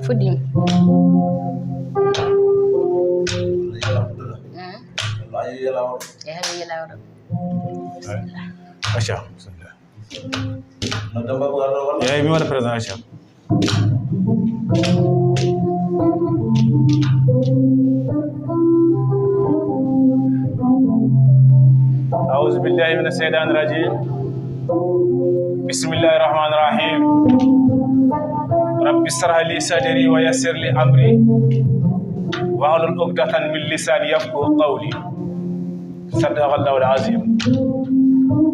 fudim ya hawi lawdo Acha ya mi wala président Acha أعوذ بالله من الشيطان الرجيم بسم الله الرحمن الرحيم رب اشرح لي صدري ويسر لي أمري واحلل عقدة من لساني يفقهوا قولي صدق الله العظيم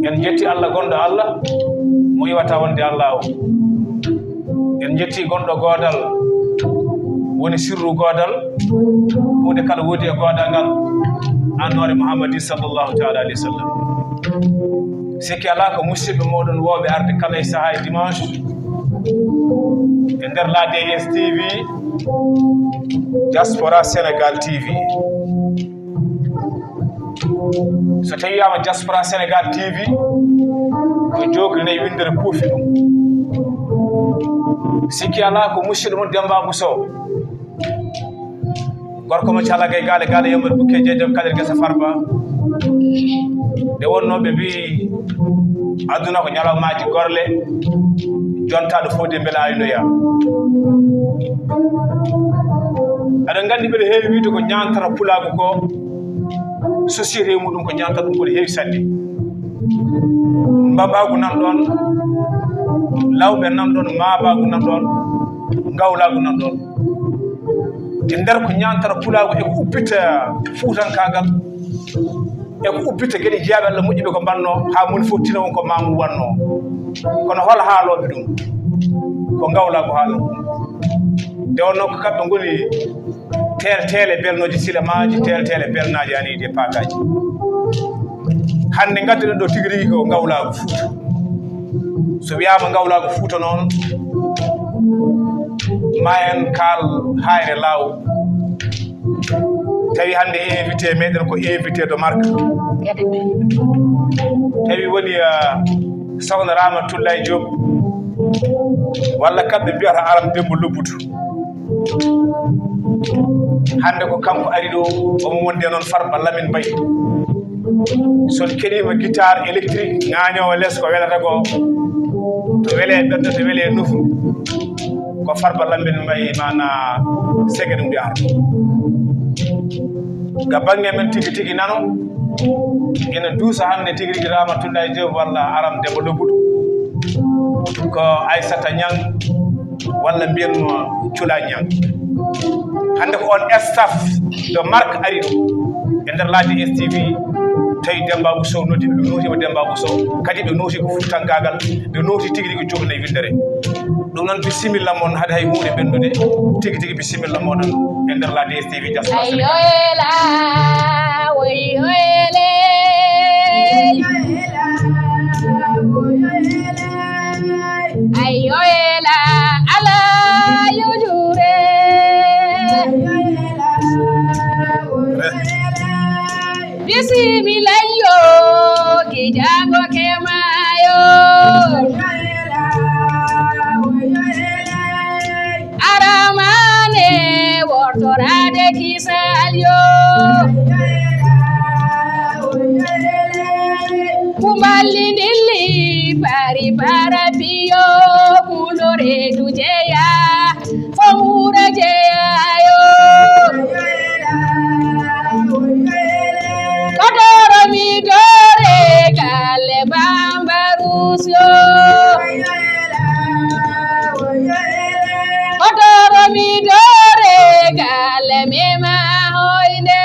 en jetti Allah gonɗo Allah mo yiwata wonde Allah o en jetti gonɗo godal woni sirru godal hunde kala wodi e godal ngal annore Muhammadi sallallahu ta'ala alayhi wa sallam sikki ala ko musidɓe moɗon woɓe arde kala e saha e dimanche e nder la DSTV Diaspora Sénégal TV so tawi wiyama Diaspora Sénégal TV ko jogline windere kuufi ɗum sikki ala ko musidɗo mon Demba Bousso gorko mo calagay gaale yamar bukke jeejam kader gesa farba de wonno be bi aduna ko nyalawmaaji gorle jontaɗo fode beela aynoya aɗa gandi ɓeɗe heewi wiide ko ñantata pulago ko société muɗum ko ñantata ɗum koɗe heewi sanne mbabagu nan ɗon lawɓe nan ɗon mabagu nan ɗon gawlagu nan ɗon e nder ko ñantata pulago e ko uppita fuutankagal e ko uppita gueɗe jeeyaɓe Allah moƴƴiɓe ko mbanno ha moni fof tina won ko mamum wanno kono hol haaloɓe ɗum ko gawlago haalo nde wonno ko kamɓe goni tele belnoji silamaji tele belnaji anidi e pataji hande gadduɗen ɗo tigui rigui ko gawlago Fuuta so wiyama gawlago Fuuta noon ma en kaal hayre law tawi hande invité meɗen ko invité de marque tawi woni sokhna Ramatoulaye Diop walla kamɓe mbiyata Aram Demba Lobbudu hande ko kanko ari ɗo omo wonde noon Farba Lamine Mbaye son keɗima guitare électrique ŋañowo less ko welata ko to weele ɓerɗo to weele nofru ko Farba Lamine Mbaye mana sege ɗum wiyata ga bange men tigi nano ina duusa hande tigi rigui Ramatoulaye Diop walla Aram Demba Lobbudu ko Aissata Niang walla mbiyenmo Thioula Niang hande ko on staff de marque ari ɗo e nder la DSTV tawi Demba Bousso noddiɓe ɓe notima Demba Bousso kadi ɓe noti ko fuutankagal ɓe noti tigui rigui jogna e windere ɗum noon bisimilla moon haade hay hunde ɓennude tigui bisimilla moɗon e nder la DSTV Diaspora bisimilayo gijago kemayo aramane wortorade kisalyo kumballi dilli pari parapiyo kulore dujeya fomura jeyayo kodoro mi dore kale bambarusyo kodoro mi dore kale mema hoine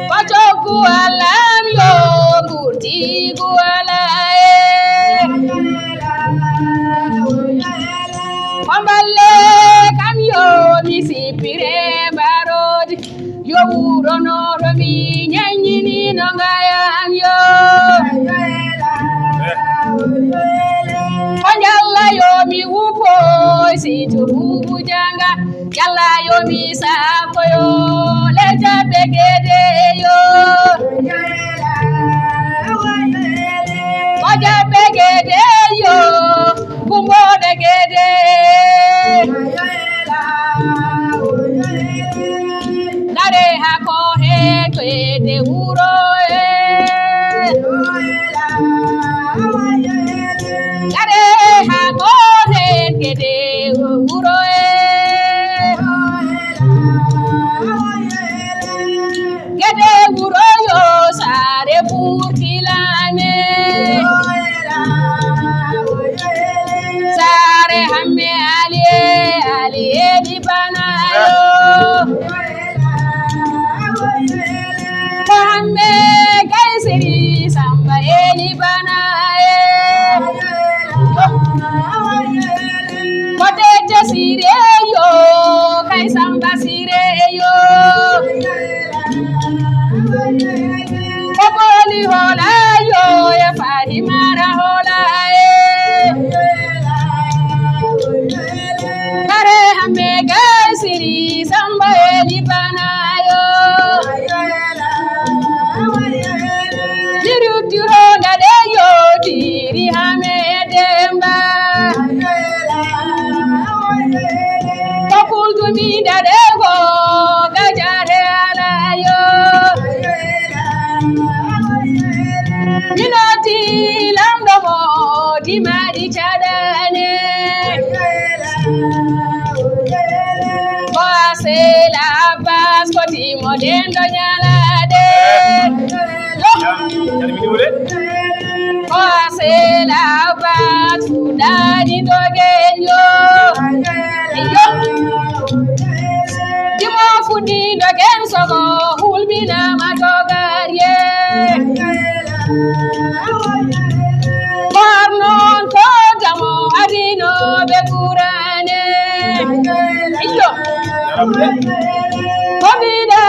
kochoku alam yo kurtigu alae komballe kam yo mi sipire barodi yo wuro noto mi ñaññini no ngayam yo ko jalla yo mi wupo situ bubu janga jalla yo mi sappo yo le jabe gede yo ko jabe gede yo kumbode madi chadane Boase la bas koti modendo nyalade Boase la bas fudani dogenyo Dimo fudi dogen sogo hulbina madogarye Barnon kodamo adino bekurane Kobida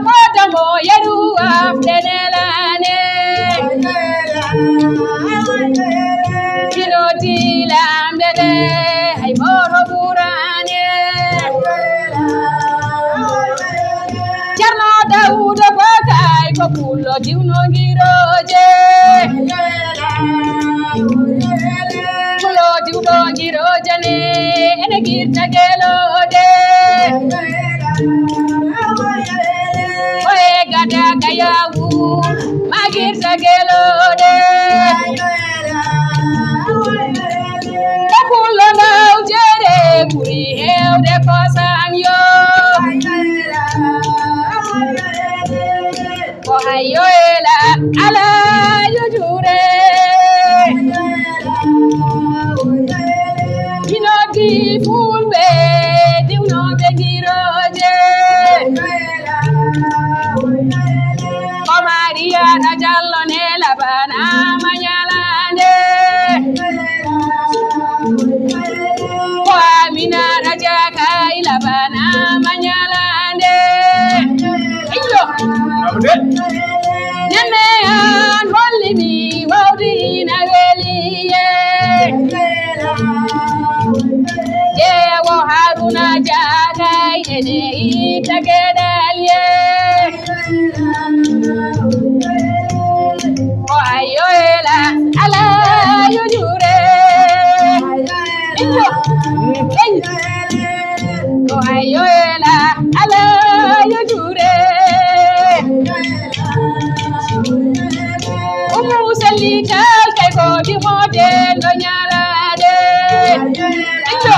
kodamo yeru aftenelane Kinoti lambede ay moro burane Jarno Dawuda bakay populo diuno giroje Pulo diuno giroje ne ene girta gelode Oye gada gayawu magirta gelode Populo now jere kuri hewde kosam yo Ohayoela ala yujure Inoti fulbe diuno begiroje O Maria Rajallo ne labana manyalande O Amina Rajaka ilabana manyalande Iyo Nene an holli mi wawdi na weliye Jewo Haruna Jagai ene itagedalye O ayoela ala yujure Iyo O ayoela ala yujure Salita kay ko di modelo nyalade Iyo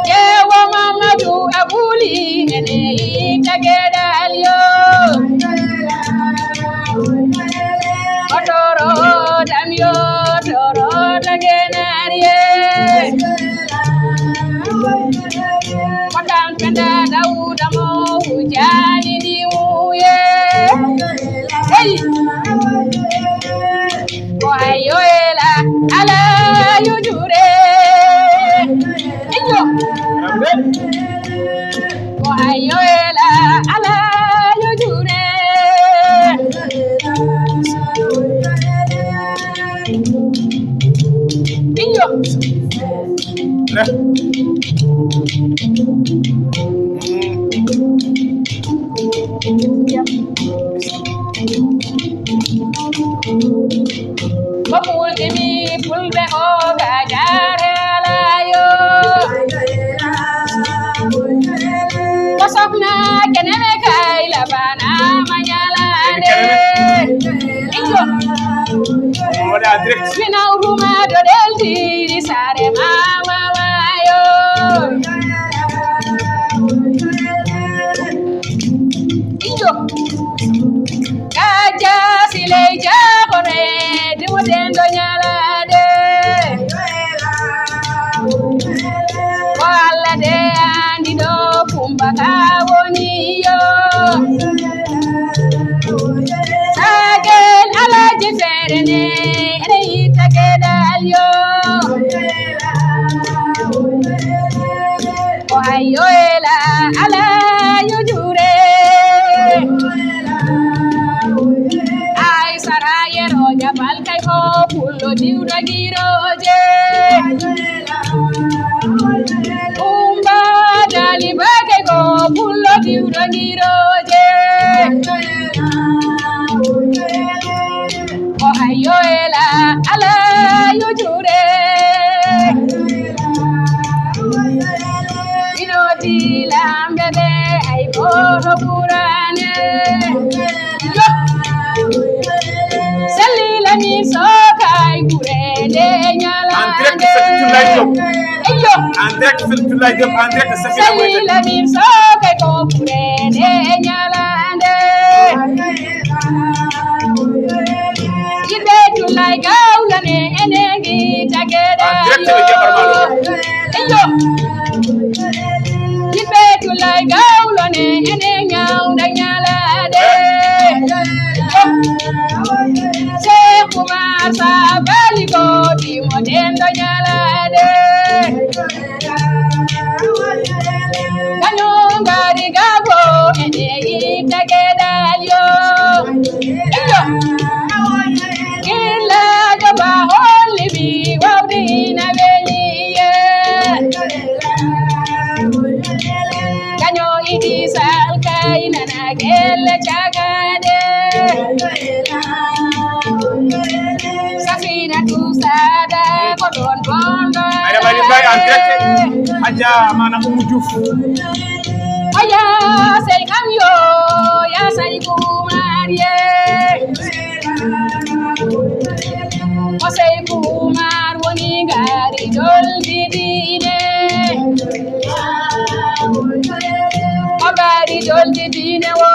Yewo Mamadou Abouli ene itagedalyo Otoro damyo toro tagenarie Kotan penda Dawuda mo hujani diuye Hey Ohayoela ala yujure Iyo Ohayoela ala yujure Iyo Bapul demi fulbe o gajare alayo Pasokna keneme kay labana manyalane Iyo Mina uruma do delti di sare mama wayo Iyo Kaja sileja kore Dendo nyalade Wala de andi do kumba kawoni yo Sagen ala jiferene ene itagedal yo Ohayoela ala yujure Ay sarayero jabal kay ko pulo diuda giroje Umba dali bagay ko pulo diuda giroje Ohayoela ala yujure Inoti lambede ay boro burane Salila mi so kai gure de nyala en direct Safiyatoulaye Diop eyo en direct Safiyatoulaye Diop en direct Safina sali Woyte la min so ke ko pure de nyala de Ibe tulai gaula ne enegi tageda en direct le Jabar Malo eyo Ibe tulai gaula ne enenya nyala de Kumar sabali go di modendo nyala de Kanongari gabo ene itageda yo Kila gaba only be wawdi na beliye Kanyo idi salkai na gele chagade Safina tu sada kodon bondo Aïda Mali Mbaye en direct Adja Mana Oumou Diouf Aya say kam yo ya say kumariye O say kumar woni gari dol didine O gari dol didine wo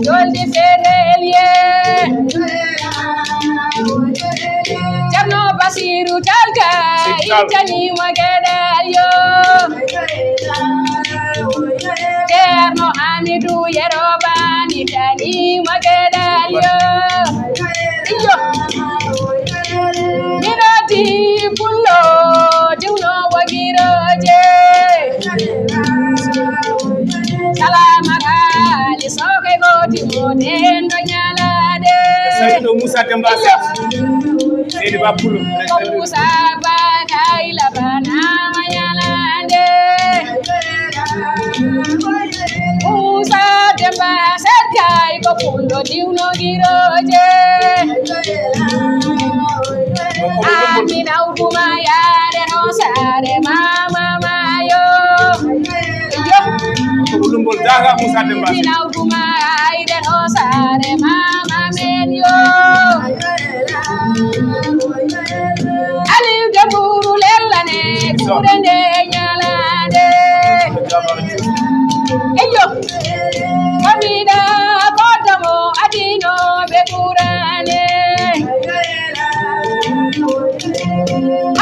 dol di fereliye Jarno Basiru Talga itani magedal yo Jarno Hamidou Yeroban itani magedal yo Iyo Mirati Pullo Juno Wagiroje Salamara Lisoke Goti Modendo Nyalade Sayyidou Moussa Demba Seck Seydi Ba Pulo Musa Bakaila Bana Mayalande Musa Demba Serkai Kopundo Diuno Giroje Amina Uduma Yare Rosare Mama Mayo Lumbol Daga Moussa Demba Seck Amina Uduma Yare Rosare Mama Menyo Aliou Dembourou lellane kurende nyalade eyo Kamida kodamo adino be kurane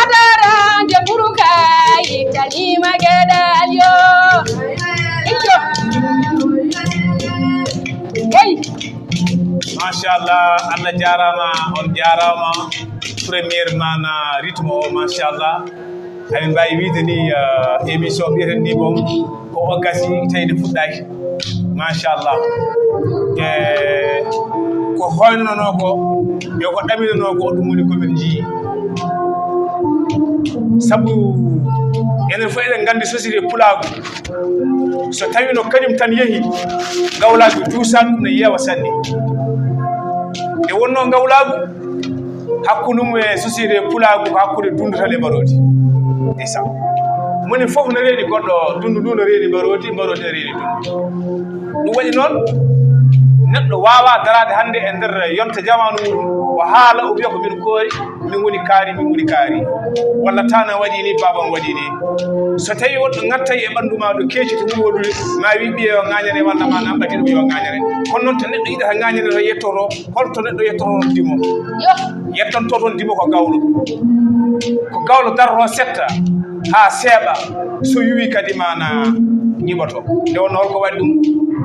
Adara Dembourou kay tani magedal yo eyo hey Machallah Allah jarama on jarama premier mana rythme o machallah amin mbawi wiide ni émission mbiyeten ni boom ko o gasi tawde fuɗɗaki machallah e ko hoynono ko yo ko ɗaminono ko ɗum woni komin jii sabu enen fof eɗen gandi société pulagu so tawino kañum tan yeehi gawlagu duusan ɗum ne yeewa sanne nde wonno gawlagu hakkunum e société pulagu ko hakkude dundutale mbarodi isa moni fof no reeni goɗɗo dundu ndu no reeni mbarodi mbarodi ne reeni dundu ɗum waɗi noon neɗɗo wawa darade hannde e nder yonta jamanu muɗum o haala o wiya ko min koori min woni kaari min woni kaari walla tana waɗi ni baban waɗi ni so tawi woɗɗo gatta e ɓanndu ma ɗo kecciti mum woɗude ma wi ɓiye yo ŋañane walla ma namɓati ɗum yo ŋañane kono noon to neɗɗo yiɗata ŋañane to yettoto holto neɗɗo yettoto toon dimo yettonto toon dimo ko gawlo darto setta ha seeɓa so yuwi kadi mana ñiɓoto nde wonno holko waɗi ɗum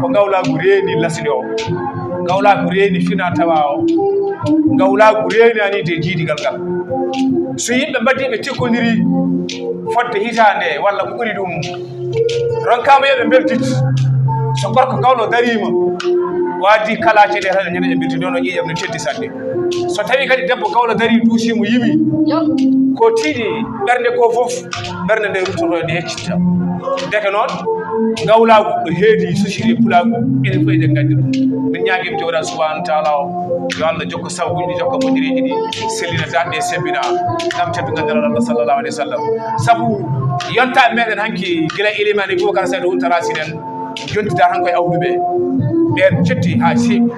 ko gawlagu reeni lasli o gawlagu reeni fina tawa o gawlagu reeni anide jiidigal ngal so yimɓe mbaddiɓe tekkodiri fodde hitande walla ko ɓuri ɗum ronkama yoɓe beltit so gorko gawlo darima wadi kalace ɗe tan ñande ɓe belti noon o ƴiƴam no teddi sanne so tawi kadi debbo gawlo dari duusimo yimi ko tiiɗi ɓernde ko fof ɓernde nde ruttoto nde heccitta deke noon gawlagu ɗo heedi société pulagu enen fof eɗen gandi ɗum min ñaguima jawɗa subahanahu taala o yo Allah jokko sabuji jokka moƴƴereji ɗi sellina daɗɗe sebbina ɗam teddu gandaral Allah sallallahu alayhi wa sallam saabu yontaɓe meɗen hanki guila ilimani Boubacar Saydou Ould Tarasin en jontida tan koye awduɓe ɓen cetti ha seeɗi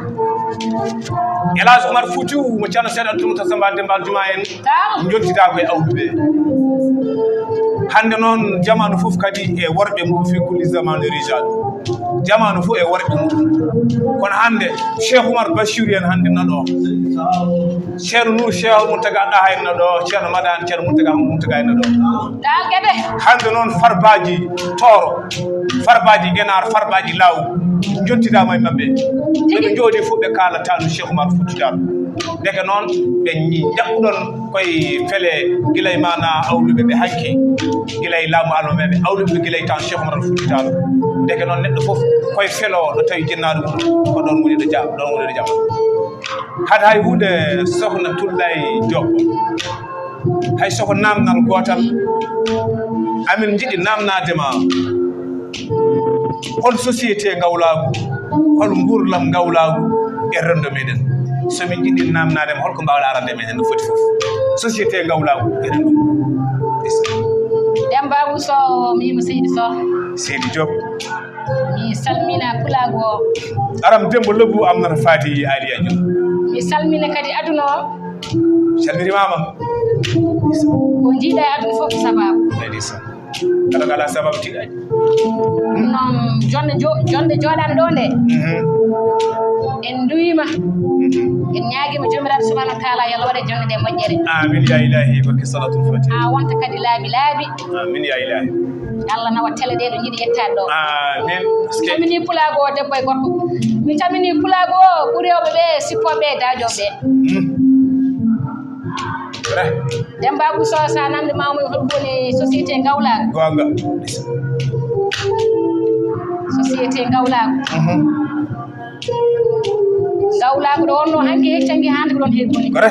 Elhadji Oumar Foutiyou mo ceerno seeɗa Tumta Samba Dembal Juma en jontita koye awduɓe hande noon jamanu fof kadi e worɓe mum fi kulli zamanu rijal jamanu fof e worɓe mum kono hande Cheikh Oumar Bachir en hande naɗo ceerno Nour Cheikh Mountaga ɗa hay naɗo ceerno Madane ceerno Mountaga e naɗo hande noon farbaji toro farbaji guenar farbaji law jontidama e mabɓe ɓeɓe jooɗi fof ɓe kalata no Cheikh Oumar Foutiyou Tall deke noon ɓe jaɓɓuɗon koye feele guilay mana awluɓe ɓe hanki guilay laamu almameɓe awluɓe guilay tan Cheikh Oumar Foutiyou Tall deke noon neɗɗo fof koye felo ɗo tawi jinnaɗo mum ko ɗon woni ɗo jaɓa ɗon woni ɗo jaɓa hade hay hunde sohna Tullay Diop hay soko namdal gotal amin jiiɗi namnadema hol société gawlagu hol gurlam gawlagu e rendo meɗen somin jiɗi namnadema holko mbawɗa arande meɗen no foti fof société gawlagu e rendo Demba Bousso mimo Seydi Diop mi salmina pulago o aram dembo lebbu am nata faati Aliya Diop mi salmina kadi aduna o salminimama ko jiiɗa e aduna fof sababu ndeysan kala kala sababu tiiɗaji noon jonde joɗan ɗo nde en duwima en ñaaguima jomiraɗo subahanahu wa taala yo Allah waɗe jonde ɗe moƴƴere amin ya ilahi barke salatul fatih ha wonta kadi laabi amin ya ilahi Allah nawa télé ɗe ɗo jiiɗi yettade ɗo amin mi tamini pulago o debbo e gorko mi tamini pulago o ɓuurewɓe ɓe sippoɓe dajoɓe Demba Bousso sa namde mamuy holko woni société gawlago gonga société gawlago gawlago ɗo wonno hanki heccangi hande ko ɗon heewi woni kore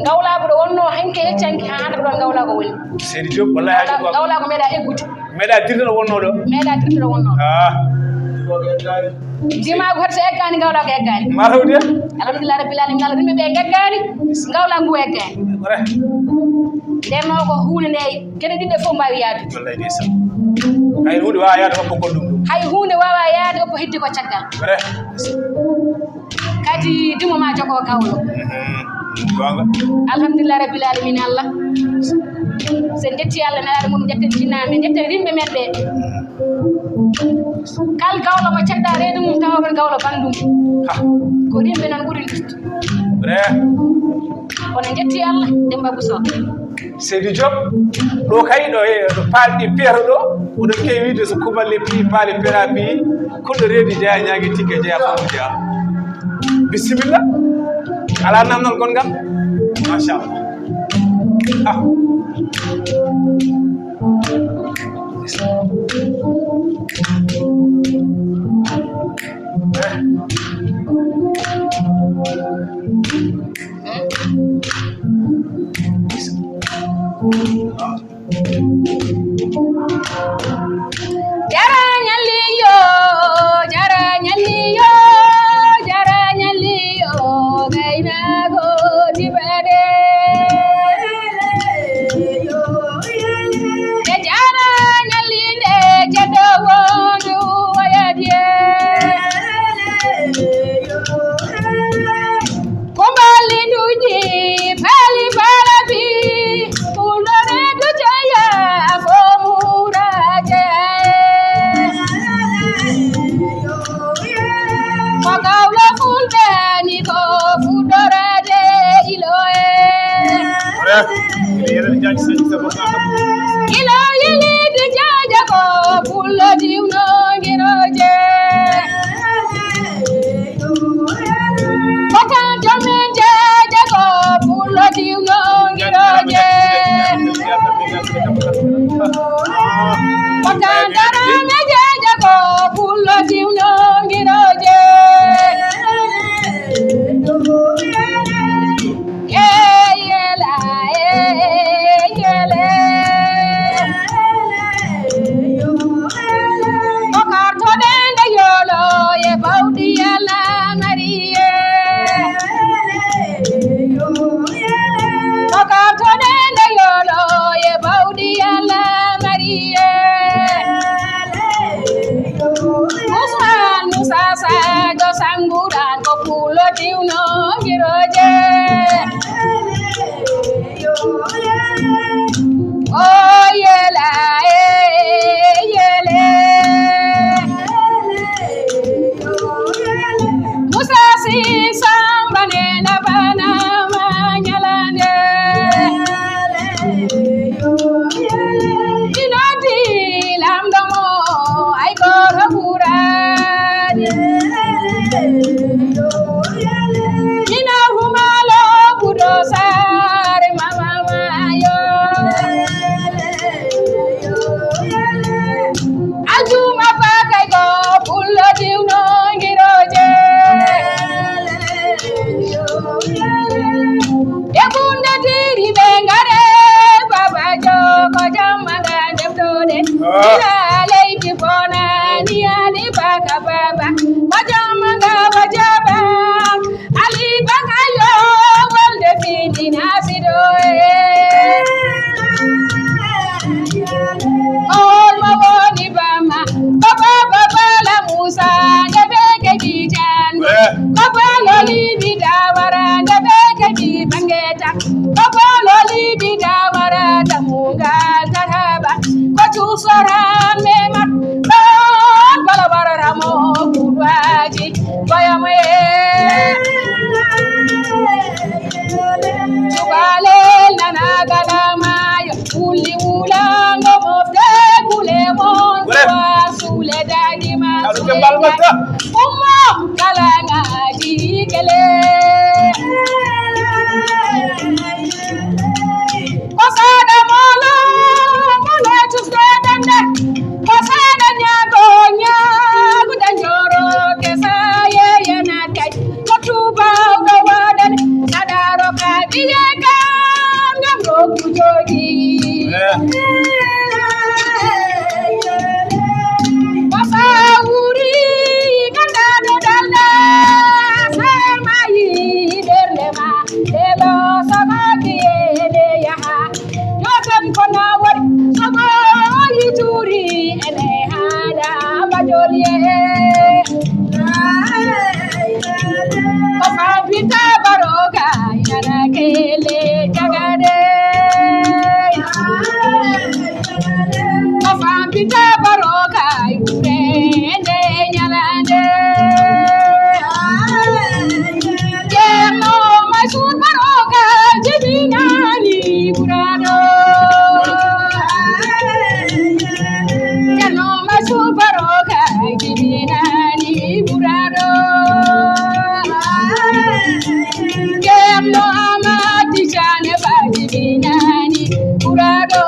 gawlago ɗo wonno hanki heccangi hande ko ɗon gawlago woni Seydi Diop wallahi gawlago meeɗa eggude meeɗa dirde ɗo wonno ɗo meeɗa dirde ɗo wonno dimago hoto so eggani gawlago eggani matawde alhamdulillah rabbil alamin Allah rimɓe ɓe eggani gawlago ngu eggani kore ndenno ko hunde nde gueɗe ɗiɗɗe fof mbawi yaade wallahi ndeysan hay hunde wawa yaade hoppo goɗɗum ɗum hay hunde wawa yaade oppo heddi ko caggal kore kadi dimo ma jogo gawlo gonga alhamdulillah rabbil alamin Allah sen jetti Allah nelaɗo mum jetten jinnaɓe jetten rimɓe men ɓe kal gawlo mo cagɗa reedu mum tawa kon gawlo bandum ko rimɓe noon ɓuuri dustu kono jetti Allah Demba Bousso Seydi Diop ɗo kay ɗo ɗo paalɗi peeto ɗo oɗon kewi wiide so kuballe pi paali pera pi koɗɗo reedi jeeya ñaagui tigge jeeya famu jeeya bisimilla ala namdal gongal machallah ilo yilide jaja ko pullo diwno giroje kokan jomen jaja ko pullo diwno giroje kokan darame jaja ko pullo diwno giroje Ebunda diri bengare baba joko jamanga debdode ila leiti fona ni ali baka baba wajamanga wajaba ali baka yo walde fini nasido all mawoni bama baba baba la musa debeke dijan baba loli bidawara debeke di bangeta baba loli bidawara tamunga taraba kotu sora mema bala bara ramo kuwaji bayame Chukale nana galamayo uli ulango mofte kule monwa sule dadi masule ummo kalanga jikele Osada molo molo chusdende Osada nyagonya gudanjoro kesaye yanakai Kotuba ugawadan nadaro kabiyeka ngamro kujoji Pasauri kandado dalda samayi derlema delo samaki ede yaha yotam kona wari samayi turi ene hada bajolye Pita baroka yana kele jagade Pita baroka yurende nyalande Yerno masur baroka jibinani burado Yerno masur baroka jibinani burado Kemno amati jane badi binani kurado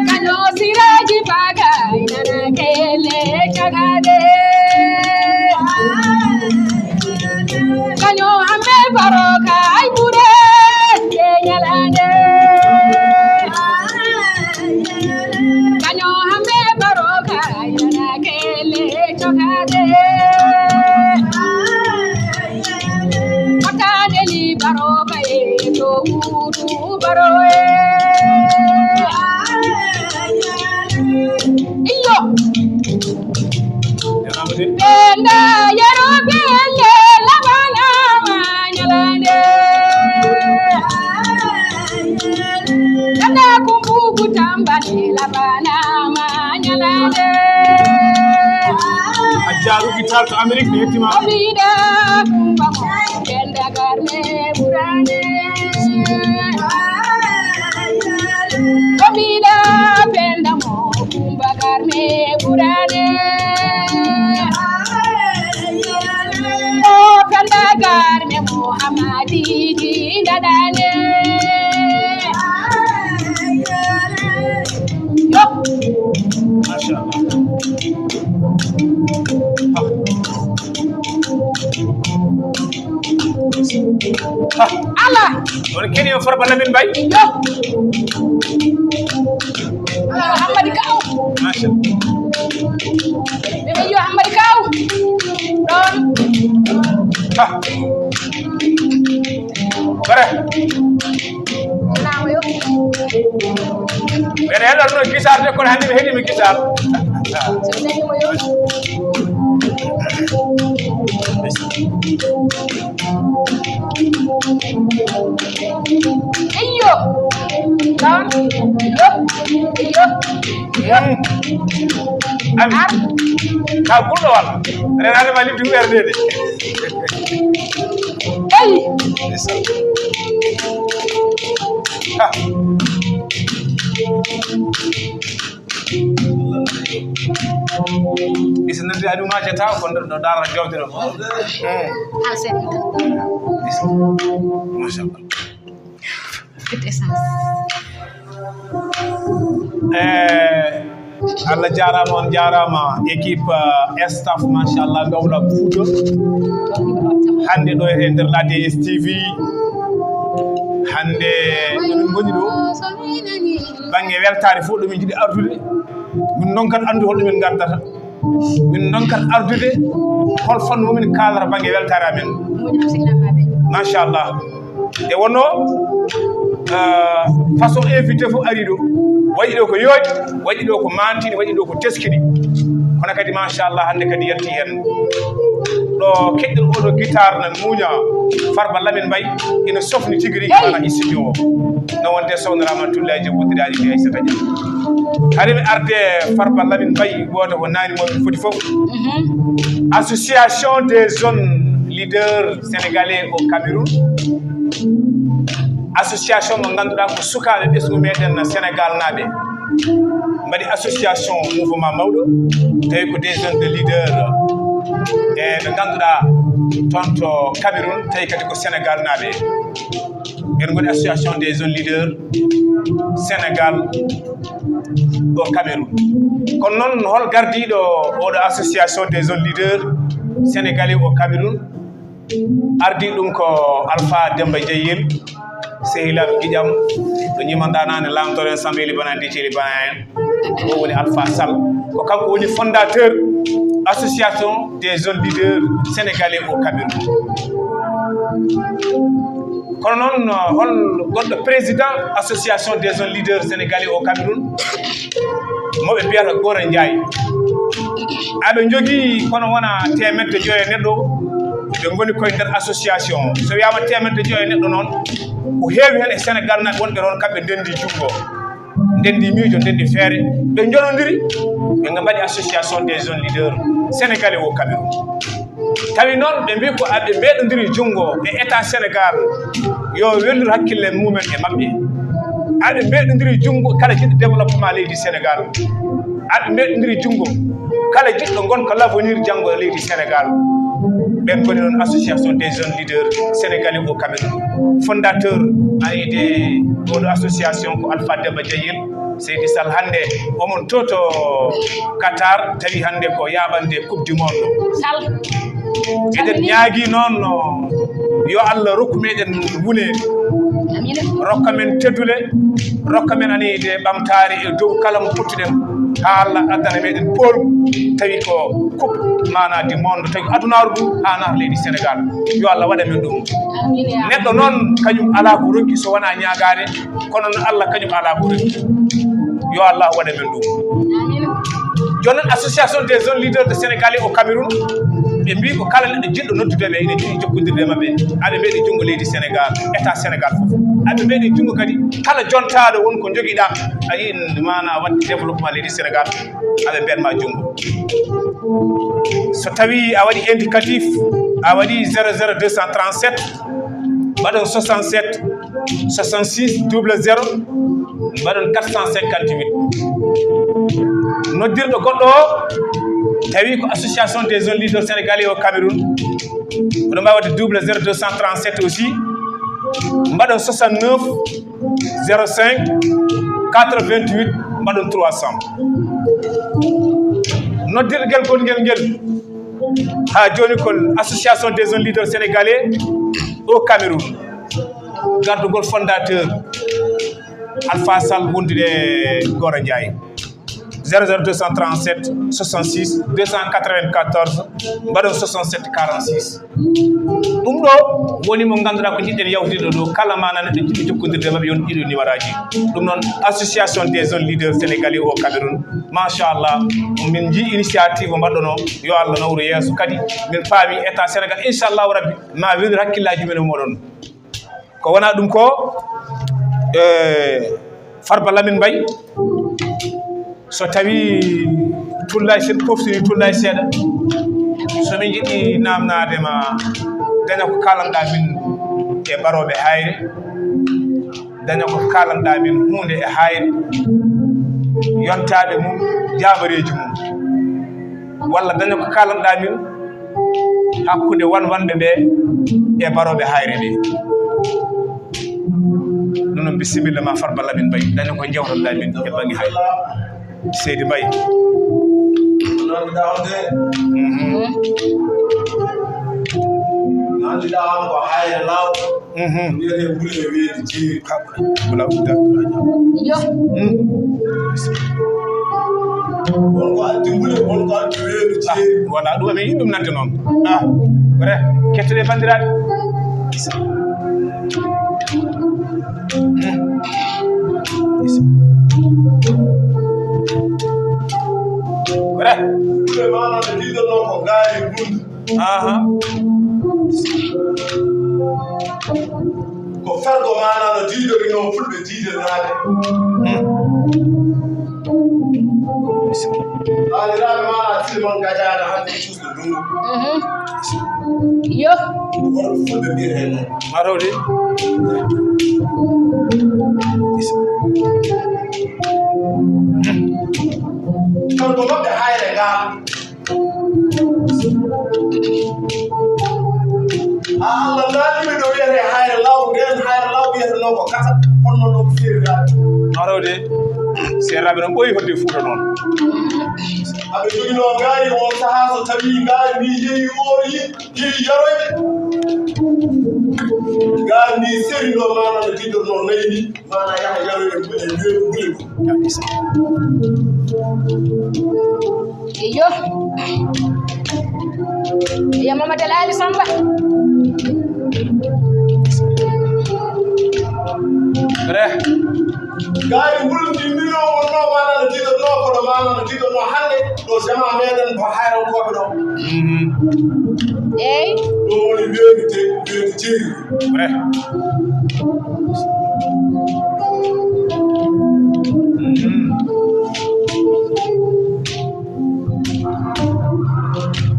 Kano siraji baga inana kele chagade Kano ame baroka ay bure nyalande Kano ame baroka inana kele chagade Matadeli baroka to udu baroe Iyo Benda yarobe ye labana manyalande Kanda kumbuku tambani labana manyalande Ajaru gitar to Amerik ne tima Obida kumbamo Kenda garme burane Obida penda mo kumba garme burane O kanda garme Muhammadi jindadane Yo Mashallah Allah on keni o farba lamin bay yo Muhammad Kau Mashallah yo Muhammad Kau don bare nawo yo bere helal no gisar de kon handi hedi mi gisar sedani mo yo iyo don iyo ami ka buldo wala renade mali du werde de ay isnande adu ma jata ko nder do dara jawdiro alsen mashallah good essence Allah jarama on jarama équipe staff machallah gawla Fouta hande ɗo e nder la DSTV hande ɗomin goni ɗo banggue weltare fof ɗomin jiiɗi ardude min noon kadi andu holɗumin gardata min noon kadi ardude hol fannu momin kalata banggue weltare amen machallah e wonno façon invité fof ari ɗo waɗi ɗo ko yooƴi waɗi ɗo ko mantini waɗi ɗo ko teskiɗi kono kadi machallah hande kadi yalti hen ɗo keɗɗel oɗo guitare nan muuña Farba Lamine Mbaye ina sofni tigui rigui mana e studio o no wonde sowno Ramatoulaye Dia woɗɗiraji mbi Aissata Dia harimi arde Farba Lamine Mbaye goto ko nani moɓe foti foof association des jeunes leaders sénégalais au Cameroun association mo ganduɗa ko sukaɓe ɓesgu meɗen Sénégal naaɓe mbaɗi association mouvement mawɗo tawi ko des jeunes de leader e ɓe ganduɗa toon to Cameroun tawi kadi ko Sénégal naaɓe en goni association des jeunes leaders Sénégal ɗo Cameroun kono noon hol gardiɗo oɗo association des jeunes leaders sénégalais au Cameroun ardi ɗum ko Alpha Demba Diayel sehilaɓe guiƴam ɗo ñimanɗanane lamtoren Sambeli Bana Diceli Bana en o woni Alpha Sall ko kanko woni fondateur association des jeunes leaders sénégalais au Cameroun kono noon hol gonɗo président association des jeunes leaders sénégalais au Cameroun moɓe mbiyata Gora Ndiaye aɓe jogui kono wona temedde joyi e neɗɗo ɓe goni koye nder association so wiyama temedde joyi e neɗɗo noon ko heewi hen e Sénégal naɓe wonɓe toon kamɓe ndendi jungo ndendi miijo ndendi feere ɓe jonodiri ɓe mbaɗi association des jeunes leaders sénégalais au Cameroun tawi noon ɓe mbi ko aɓe mbeɗodiri jungo e état Sénégal yo wellude hakkille mumen e mabɓe aɓe mbeɗodiri jungo kala jiɗɗo développement leydi Sénégal aɓe mbeɗodiri jungo kala jiɗɗo gonka l'avenir janggo e leydi Sénégal ɓen goni noon association des jeunes leaders sénégalais au Cameroun fondateur ayide oɗo association ko Alpha Demba Diayel Seydi Sall hande omon toto Qatar tawi hande ko yaɓande coupe du monde eɗen ñaagui noon yo Allah rokku meɗen wunede rokka men teddule rokka men anide ɓamtare e dow kala mo puttuɗen ha Allah addana meɗen polgu tawi ko coupe mana du monde tawi adunaru ɗum ha nata leydi Sénégal yo Allah waɗa men ɗum neɗɗo noon kañum ala ko ronki so wona ñagade kono noon Allah kañum ala ko ronki yo Allah waɗa men ɗum joni association des jeunes leaders de Sénégalais au Cameroun ɓe mbi ko kala neɗɗo jiɗɗo noddudeɓe ene jiɗi jokkodirde mabɓe aɓe mbeɗi junggo leydi Sénégal état Sénégal fof aɓe mbeɗi junggo kadi kala jontaɗo won ko joguiɗa a yi mana wadde développement leydi Sénégal aɓe mbeɗma junggo so tawi a waɗi indicatif a waɗi 00237 mbaɗon 67 66 00 mbaɗon 458 noddirɗo goɗɗo o tawi ko association des jeunes leaders sénégalais au Cameroun oɗo mbawi wadde 00237 aussi mbaɗon 69 05 88 mbaɗon 300 noddirguel gonguel nguel ha joni ko association des jeunes leaders sénégalais au Cameroun gardugol fondateur Alpha Sall wondude Gora Ndiaye 00237 66 294 mbaɗon 67 46 ɗum ɗo woni mo ganduɗa ko jiɗɗen yawtiɗo ɗo kala mana neɗɗo jiɗi jokkodirde mabɓe yon ɗiɗo numéro aji ɗum noon association des jeunes leaders sénégalais au Cameroun machallah min ji initiative mbaɗɗono yo Allah nawru yeeso kadi min paami état Sénégal inchallahu rabbi ma welir hakkillaji men moɗon ko wona ɗum ko Farba Lamine Mbaye so tawi tullay sen poftini tullay seeɗa somin jiɗɗi namnadema daña ko kalanɗa min e baroɓe hayre daña ko kalanɗa min hunde e hayre yontaɓe mum jabareji mum walla daña ko kalanɗa min hakkude wanwanɓe ɓe e baroɓe hayre ɓe ɗum noon bisimilla ma Farba Lamine Mbaye daña ko jewtoɗa min e banggue hayre Seydi Mbaye non daawde nandi daam ko hayre law wiyete bule weedi jiiri bula uda yo wonko addi bule wonko addi weedi jiiri wala ɗum amin ɗum nante noon vrai kettoɗe bandiraɓe vrai bule maanaam ɓe ɗiɗonno ko gaari bundu ko fargo maanaam no diidori noon fulɓe diidirnaade haaliraaɓe maanaam silimon gajaade hannde cuusde ndungu yo wonɓe fulɓe mbiyete noon marode fargo maɓɓe hayre ngaa Allah naanimi ɗo wiyete hayre law nden hayre law wiyete noon ko kasa honno ɗo ko seeriraade marode seerraɓe noon ɓooyi hodde fuuta noon aɓe joginoo ngaari on sahaa so tawii ngaari ndi yehi oori yehi yaroyde ngaari ndi seri ɗo maana no jiddornoo nayi ni maana yaha yaroyde e weeru bule ɗum yo yo Mamadou Ali Samba vrai ngaari wulndi mbino wonnoo maana no jiddornoo koɗo maana no jiddornoo hannde ɗo jama meeɗen ko hayrankooɓe ɗo eyi ɗo woni weedu jeeri vrai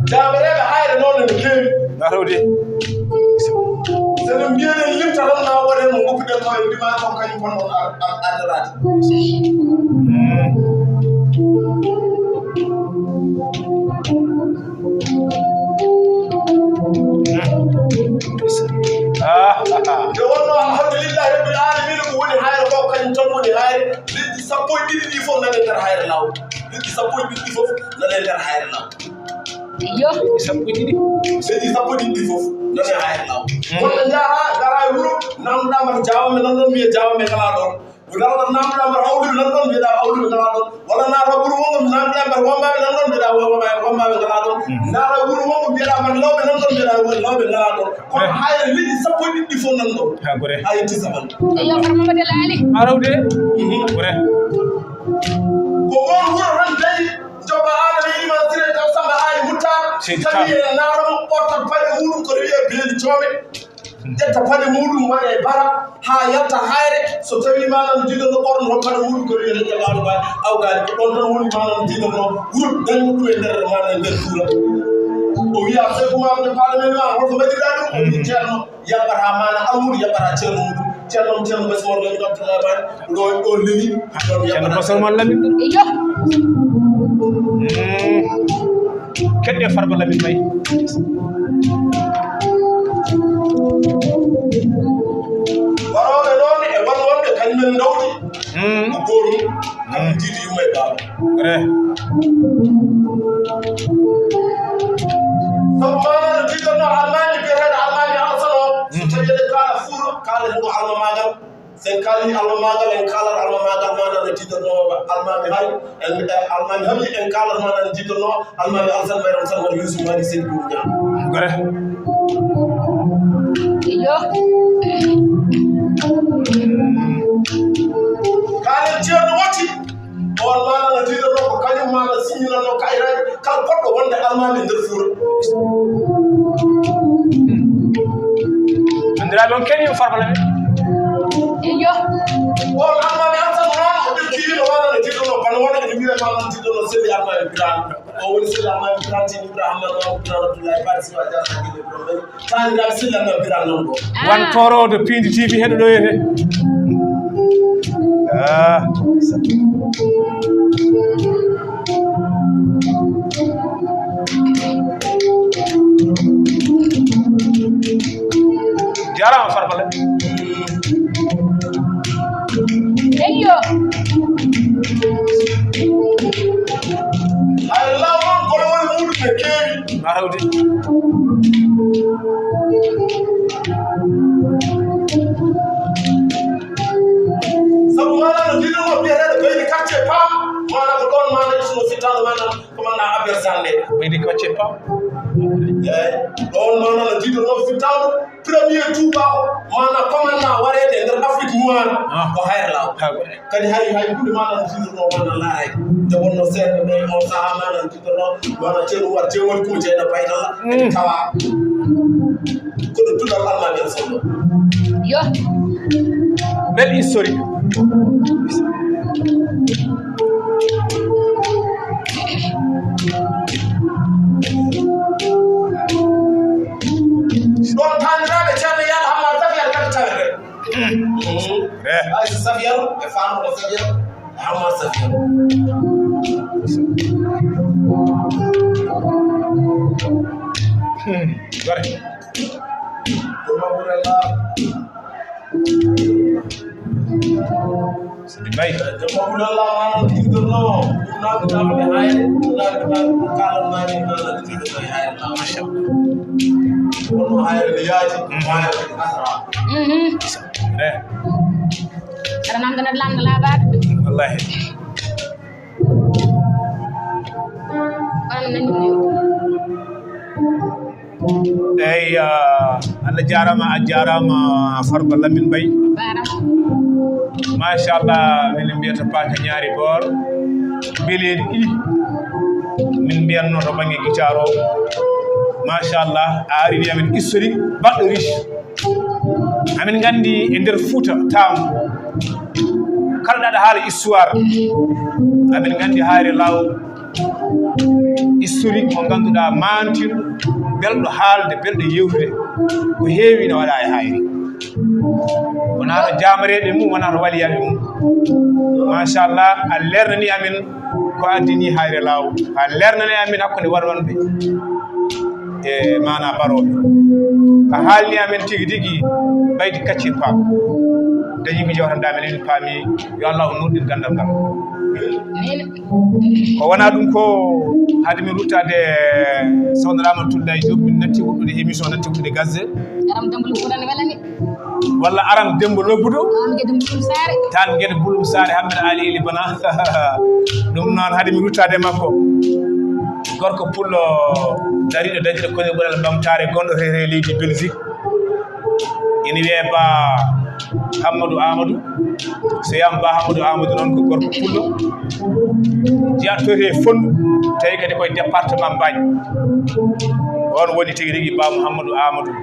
jaamereeɓe hayre noon no keewi marode so no mbiyeɗen limta tan na waɗen mo goppuɗen ko e ndima ko kañum kon on ardaraade nde wonno alhamdulillahi rabbil alamina ko woni hayre ko kañum tan woni hayre liɗɗi sappo e ɗiɗi ɗi fof nane nder hayre law liɗɗi sappo e ɗiɗi ɗi fof nane nder hayre law yo sappo e ɗiɗi liɗɗi sappo e ɗiɗi ɗi fof nane hayre law wonɓe jaha gara e wuro namdoɗa mata jawame nan ɗon wiye jawame ngala ɗon wala namdoɗa mata awluɓe nan ɗon mbiyeɗa awluɓe ngala ɗon walla naata wuro wongo namdoɗa mata wombaɓe nan ɗon mbiyeɗa wombaɓe ngala ɗon naata wuro wongo mbiyeɗa mata lawɓe nan ɗon mbiyeɗa lawɓe ngala ɗon kono hayre liɗɗi sappo e ɗiɗi ɗi fof nan ɗon ha gore ha yetti saban yo far Mamadou Ali marode vrai ko on wuro tan dañi joba adama iman sire taw samba ayi muttama tawi ene naatamo ɓortat paɗe muɗum kono wiye beeli cooɓe ƴetta paɗe muɗum waɗe bara ha yalta hayre so tawi manam jiɗono ɓorno paɗe muɗum kono wiye ƴeɓaɗo ba awgani ko ɗon tan woni manam jiɗono wuro dañmo ɗum e nder mana nder suura o wiya sekumamde paɗe men ma holko mbaɗiɗa ɗum o wi ceerno yaɓɓata mana amudu yaɓɓata ceerno muɗum ceerno basmor lami abdoulahmane ɗo lewi ɗon ceerno basorman lamin yo keɗɗe farba lamin Mbaye waroɓe noon e wonwonɓe kañumen dawɗi ko goorum kamɓe jiidi yumma e baaba vrai sabu manano jiiɗonno almami biyeteɗo almami alsan o so tawi eɗen kaala fuuro kaalaten ko alma magal sen kalni alma magal en kaalat alma magal manano jiiɗonno almami hay en almami haɓi en kaalat manano jiiɗonno almami alsan mayram san waɗa yusuf waɗi sen ɗum ñam gore yo kaalen ceerno wotti on manano jiiɗonno ko kañum mana siñinanno kayitaji kala goɗɗo wonde almami nder fuuro bandiraɓe on keɗima farba lamin yo on almami alsan noon o ɓirkiino manano jiiɗonno bano wona ene wiye manano jiiɗonno selli almami birane o woni selli almami birane tin ibrahima no birane abdoulaye bari siwa jasa guille ɗo ɓay taniraɓe selli almami birane noon ɗo wan torodo Pindi TV heɗo ɗo yete jarama farba lamin yo tande ɓeydi ko wacce pam eyi ɗon noon no jiiɗono fittawɗo premier tubako mana commandant wareede e nder afrique noire ko hayre law kadi hay hunde ma nan jiiɗono wona laarayde nde wonno seeɗa ɓe on sahaa ma nan jiiɗono wona ceeɗu war jewoni kuma jeyno baydalla kadi tawa koɗo tuɗal almaɓe en sonno yo belle historique ɗon taniraɓe ceerno yaala hammar safiyar kadi tawere ay so safiyaru ɓe famoɗo safiyaru e hammar safiyaru gore ko maɓurela sidi mbayi maɓurela manan jiɗorno ɗum naɓitaɓe hayre ɗum naɓitaɓe kalanmani manan jiɗorno e hayre la machallah wonno hayre ne yaaji hayre asra aɗa namdana lamɗo laabaɗo wallahi onon nani eyyi Allah jarama a jarama Farba Lamine Mbaye baram machallah minen mbiyata paka ñaari boor beeledi ɗiɗi min mbiyanno to banggue guitare o machallah a arini amen historique baɗɗo riche amin gandi e nder Fouta taamu kala ɗaɗa haala histoire amin gandi haare law historique mo ganduɗa mantir belɗo haalde belɗo yewtude ko heewi ne waɗa e hayri wona to jamareɓe mum wona to waliyaɓe mum machallah a lernani amin ko addini hayre law a lernani amin hakkude warwanɓe e mana baroɓe a haalni amin tigui tigui ɓaydi kaccir paam dañi ko jewtandamen en paami yo Allah o nurɗin gandal ngal ko wona ɗum ko haade min ruttade sohna Ramatoulaye Diop min natti woɗɗude émission natti woɗɗude gazze aram dembo lobbuɗo ne welani walla aram dembo lobbuɗo an gueɗe mbulum saare tan gueɗe bulum saare hammen ali eli bana ɗum noon haade min ruttade makko gorko pullo dariɗo dañiɗo koñe ɓuural ɓamtare gonɗo rere leydi Belgique ina wiye ba Hammadou Amadou so yam ba Hammadou Amadou noon ko gorko pullo jeyattote e Fondu tawi kadi koye département Mbagne on woni tigui rigui ba Mouhamadou Amadou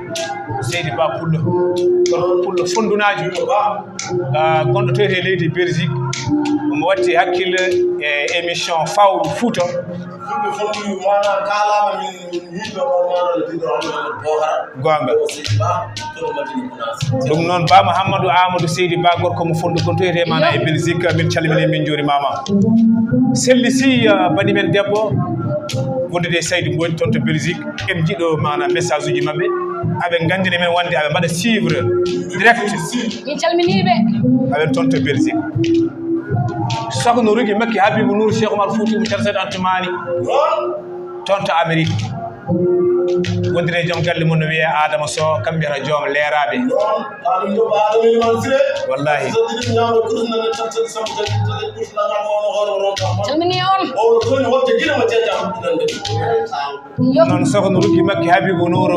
Seydi Ba pullo gorko pullo fondunaji gonɗo toyte leydi Belgique omo watti hakkille e émission fawru Fouta fulɓe fondu mana kalama min yiɗo on mana jiɗo bohara gonga ba to madini kunas ɗum noon ba Mouhamadou Amadou Seydi Ba gorko mo fondu kon toyte mana e Belgique min calmini min jurimama selli si bani men debbo wondude Saydou Mbodj toon to Belgique en jiiɗo mana message uji mabɓe aɓe gandini men wonde aɓe mbaɗa suivre direct min calminiɓe aɓen toon to Belgique sokhno Rougui Makki Habibou Nour Cheikh Oumar Fouti mo Ceerno Saydou Antoumani toon to Amérique wondire joom galle mum no wiye Adama Sow kamɓe mbiyata joom leeraɓe wallahi calmini on noon sokhno Rougui Makki Habibou Nour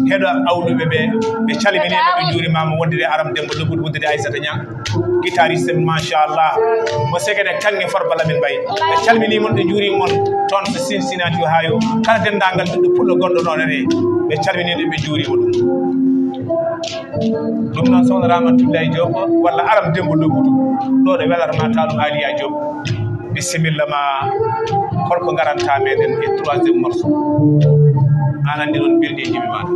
heɗo awluɓe ɓe ɓe calminima ɓe juurimama wondide Aram Demba Lobbuɗo wondide Aissata Niang guitariste machallah mo segene kanŋe Farba Lamine Mbaye ɓe calminimon ɓe juurimon toon to Cincinnati ha yo kala dendagal ɓiɗɗo pullo gonɗo ɗon ene ɓe calminiɗe ɓe juurima ɗum noon sohna Ramatoulaye Diop walla Aram Demba Lobbuɗo ɗo ɗo welatama taɗum Aliya Diop bisimilla ma holko garanta meɗen e 3e morceau an andi ɗon belɗi e jimi maɗa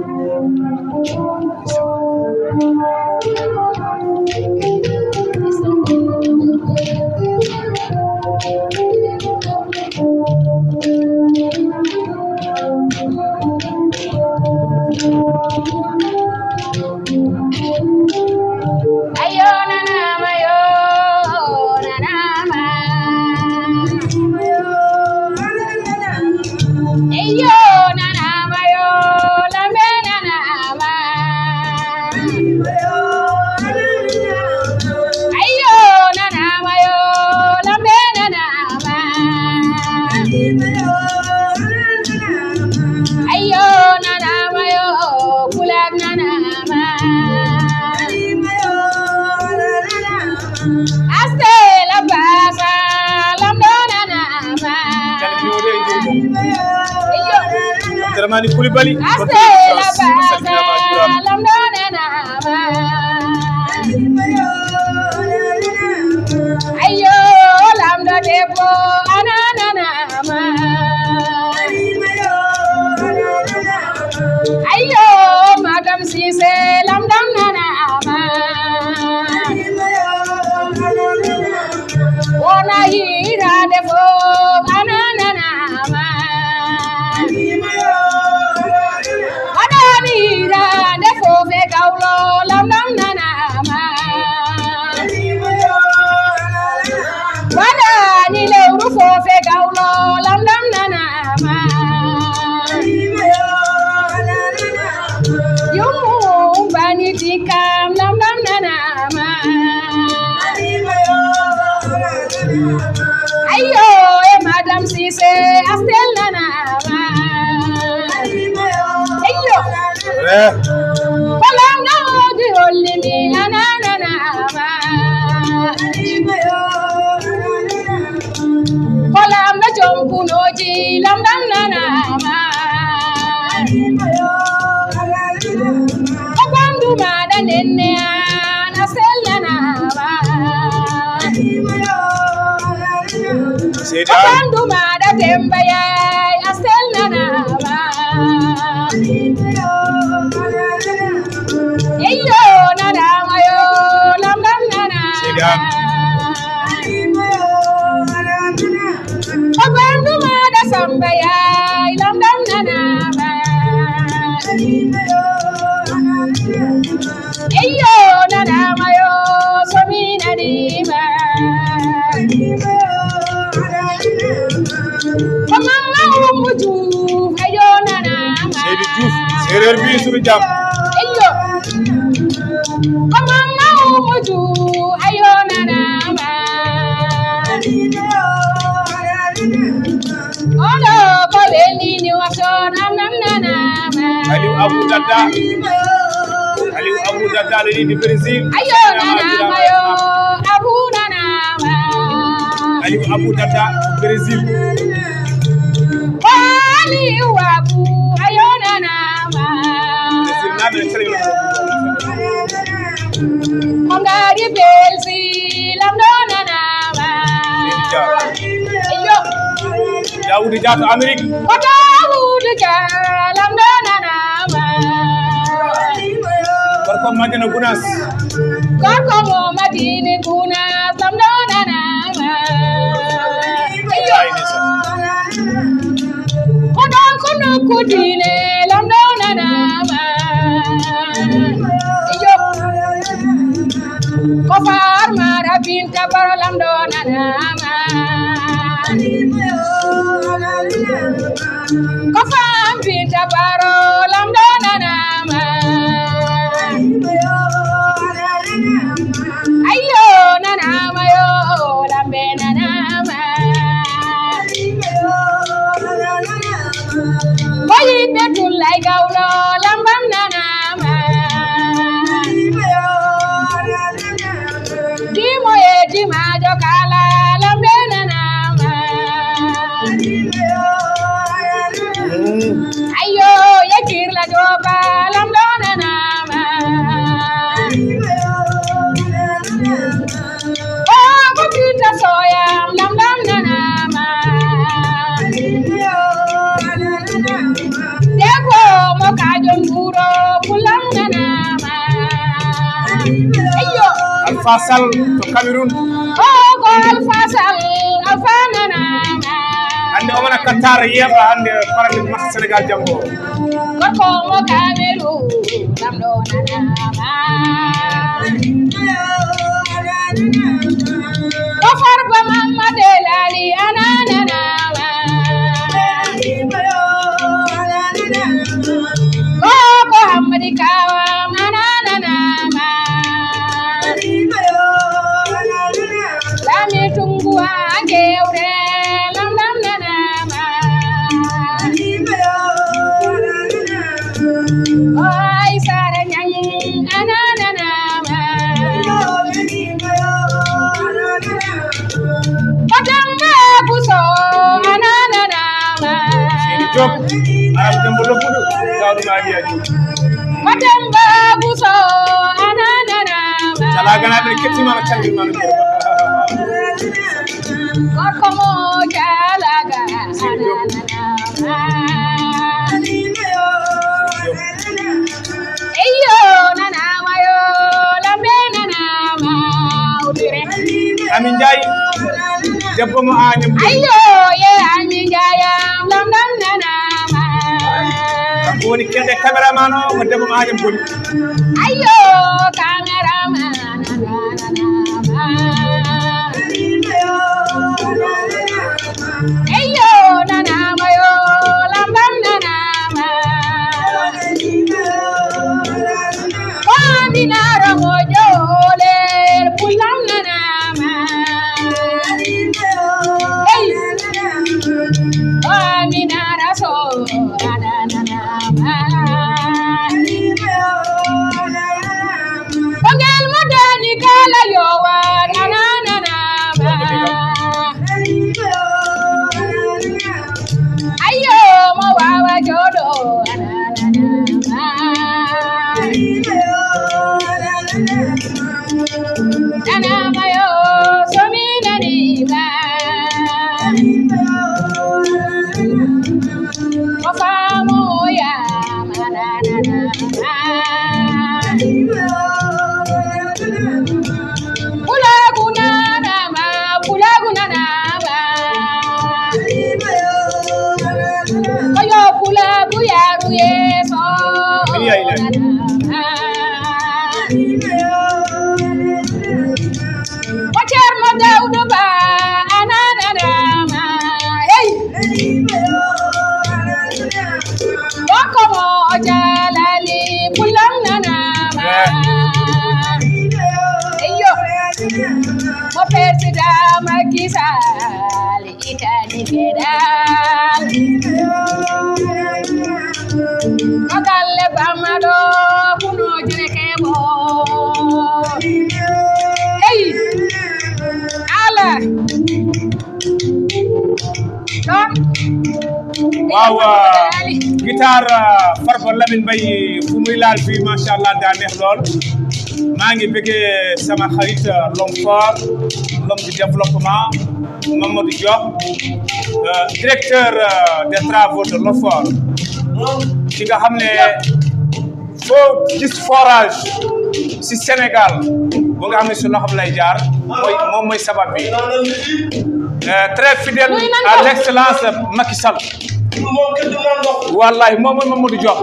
ayo nanama yo nanama ayo nanama yo lambe nanama nanama aste la basa lamdo nanama Dramani Coulibaly aste la basa lamdo nanama ayo lamdo debbo ananama ayo Madam Cissé lamdam nanama wona hirande fo ananama waɗani hirande fo fe gawlo lamdam nanama waɗani lewru fo fe gawlo lamdam nanama yummu bani tikam lamdam nanama ayo e Madam Cissé astel nanama ayo kolam nawdi hollimi ananama kolam na jonkunoji lamdam nanama obandu maɗa nenne an astel nanama obandu maɗa tembayay astel nanama eyo nanamayo lamdam nanama obandu maɗa sambayay lamdam nanama eyo nanamayo sominanima Mama Umu Diouf ayo nanama Seydi Diouf séeréer bi suñu jàmm ayo Mama Umu Diouf ayo nanama ono ko welini waso nanam nanama Aliou Abou Dada le di Brésil ayo nanama yo Abou nanama Aliou Abou Dada Brésil Aliou Abou ayo nanama Brésil na be sere Mongari Belsi lamdo nanama ayo Daoud Diatta Amérique ko Daoud Diatta lamdo nanama Gorko Madina Gounass gorko mo Madina Gounass lamdo nanama ayo ko don ko nokku diine lamdo nanama ayo ko far mara binta baro lamdo nanama ko fam binta baro lamdo nanama ayo nanama yo lambe nanama ko yidde tullay gawlo lambam nanama dimo e dimajo kala lambe nanama ayo yakirla joba lamdo nanama ko kita soyam lamdam nanama debbo mo kajo nduro pulam nanama ayo Alpha Sall to Cameroun ko Alpha Sall Alpha nanama hande o mana Qatar yeba hande parade match Sénégal jango gorko mo Cameroun lamdo nanama ko farba Mamade Lali ananama ko Hamadi Kawa ananama lami tungu angewre lamdam nanama Aisa Diop arab dembo loppuɗo tawɗum aɗi a jooɗi Mademba Buso ananana salaganaɓe ne kettima no calminma no mbiruba gorko mo jalaga eyo nanama yo lambe nanama udire Amin Ndiaye debbo mo Agnam ayo ye Amin Ndiaye lamdam nanama kanko woni kende caméraman o mo debbo mo Agnam Boli ayo cameraman nanama eyo nanama yo lamdam nanama Dinara mojole pulang nanama hey aminara so nanama Bangel madani kala yowa nanama ayo mo wawa jodo nanama Nanama yo somina niba Mafamo ya mananana Pulagunanama Koyo pulagu yaru yeso Wacer mo Dawda Ba ananama hey Wako mo jalali pulang nanama Eyo mo persida makisal itani bedal Magalle bamado kuno jine kebo hey ala waaw guitare Farba Lamine Mbaye fu muy laal fii macha allah daa neex lool maa ngi bëggee sama xarit l'homme fort l'homme du développement Mamadou Diop directeur des travaux de l'OFOR ki nga xam ne foo gis forage si Sénégal bu nga xam ne si loxoom lay jaar moom mooy sabab bi très fidèle à l'excellence Macky Sall wallahi moom mooy Mamadou Diop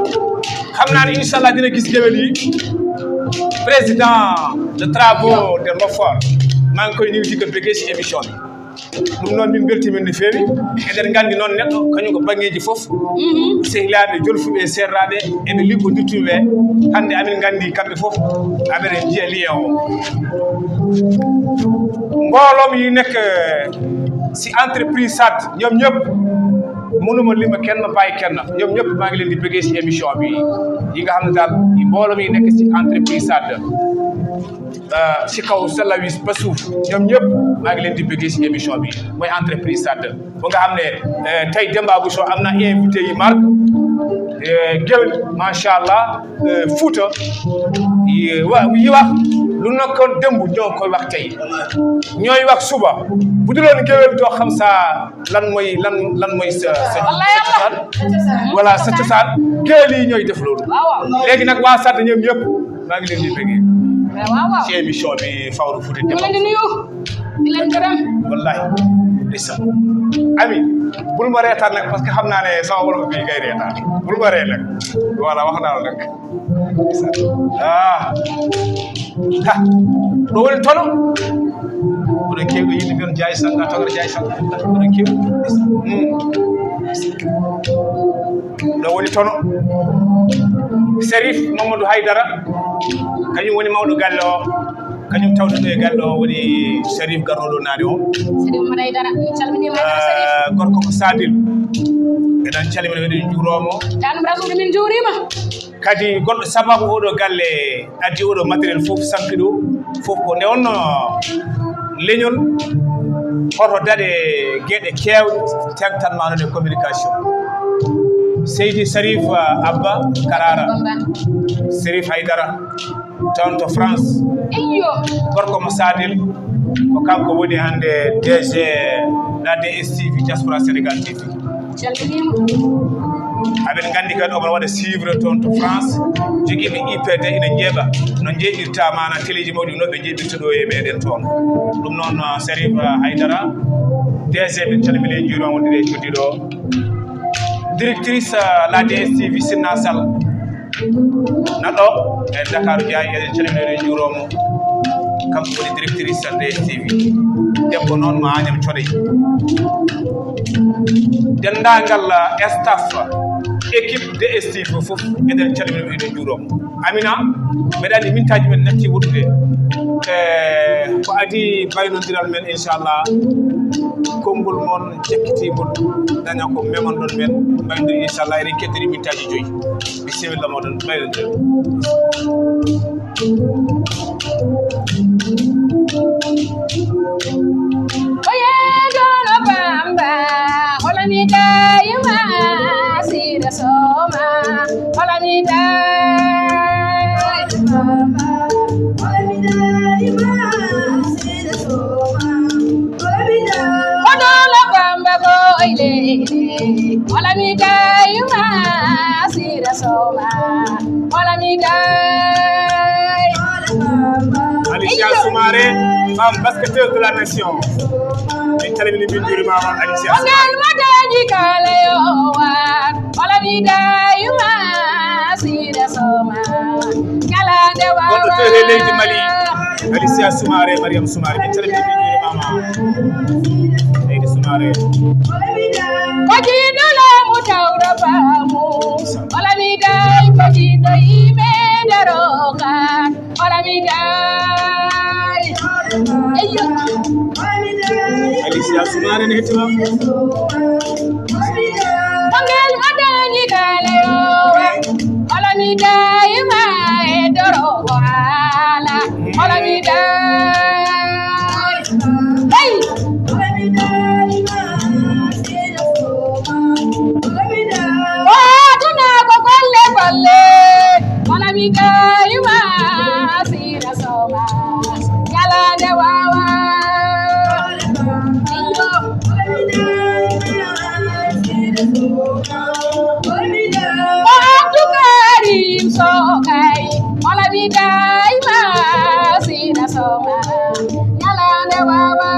xam naa ne incha allah dina gis géwél yi président de travaux de l'OFOR maa ngi koy nuyu di ko bëggee si émission bi ɗum noon min beltimin no feewi eɗen nganndi noon neɗɗo kañum ko baŋngeeji fof sehilaaɓe jolfuɓe e serraaɓe eɓe liggoddirtuɓe ɓe hannde amin nganndi kamɓe fof aɓeɗen jiya liya o mbooloo mi nekk si entreprise SAD ñoom ñëpp mënuma lima kenn bàyyi kenn ñoom ñëpp maa ngi leen di bëggee si émission bi yi nga xam ne daal mbooloo mi nekk si entreprise SAD si kaw Salawis ba suuf ñoom ñëpp maa ngi leen di bëggee si émission bi mooy entreprise SAD ba nga xam ne tey Demba Bousso am na invité yi marque géwél macha allah Fouta yi wax lu nekkoon démb ñoo koy wax tey ñooy wax suba bu duloon géwél doo xam sa lan mooy sa cosaan voilà sa cosaan géwél yi ñooy def loolu léegi nag waa SAD ñoom ñëpp maa ngi leen di bëggee ci émission bi Fawru Fouta Demba di nuyu di leen gërëm wallahi ndeysaan ami bul ma reetaan nag parce que xam naa ne sama wolof bi ngay reetaan bul ma ree nag voilà wax naa la nag ɗo woni tono oɗon kewɗo yimɓe mbiyon jaay sanga tawre jaay sanga oɗon kewɗi ɗo woni tono Serif Mamadou Haydara kañum woni mawɗo galle o kañum tawtuɗo e galle o woni Serif garnoɗo naane o gorko ko Sadil eɗen calmina eɗen juuromo tanum rasude min juurima kadi goɗɗo sababu oɗo galle addi oɗo matériel fof sankiɗo fof ko nde wonno leñol hoto daɗe gueɗe kewɗe tengtanma noon e communication Seydi Sarif Abba Karara Sarif Haydara toon to France iyo gorko mo Sadil ko kanko woni hande DG la DSTV Diaspora Sénégal TV calminima aɓen gandi kadi omo waɗa suivre toon to France joguiɓe IPD ina jeeɓa no jeeɗirta mana téléji mawɗi no ɓe jeeɓirta ɗo e meɗen toon ɗum noon Sarif Haydara DG min calmini e juurima wonɗire joddiɗo directrice la DSTV Sinna Sall naɗo e Dakar Ndiaye eɗen calminire e juuromo kanko woni directrice DSTV debbo noon mo Agnam Thioday dendagal staff équipe DSTV fof eɗen calminire eɗen juuromo Amina mbeɗa andi mintaji men natti wurdude ko adi baynodiral men inchallah konngol moon jakkitigol daña ko memon ɗon men baynodiri inchallah eɗen keddiri mintaji 5 bisimilla moɗon baynodiral oyedono bamba holamidayima sira soma holamiday odono bamba goyle holamidayima sira soma holamiday Alicia Soumaré femme basketteur de la nation min calmini min juurimama Alicia Soumaré madaji kala yo wat holamidayima sira soma kalande wawa gonɗo to he leydi Mali Alicia Soumaré Mariam Soumaré min calmini min juurimama leydi Soumaré Kojiɗo lamu tawra baamu holamiday kojiɗo yimɓe nderokan holamiday eyo Alicia Soumaré ne hettima mongel madañi kala yo holamiday ma e dorogo haala holamiday hey watuna ko golle golle holamiday ma sira soma yalande wawa iyo Karim sokay holamiday ma sira soma yalande wawa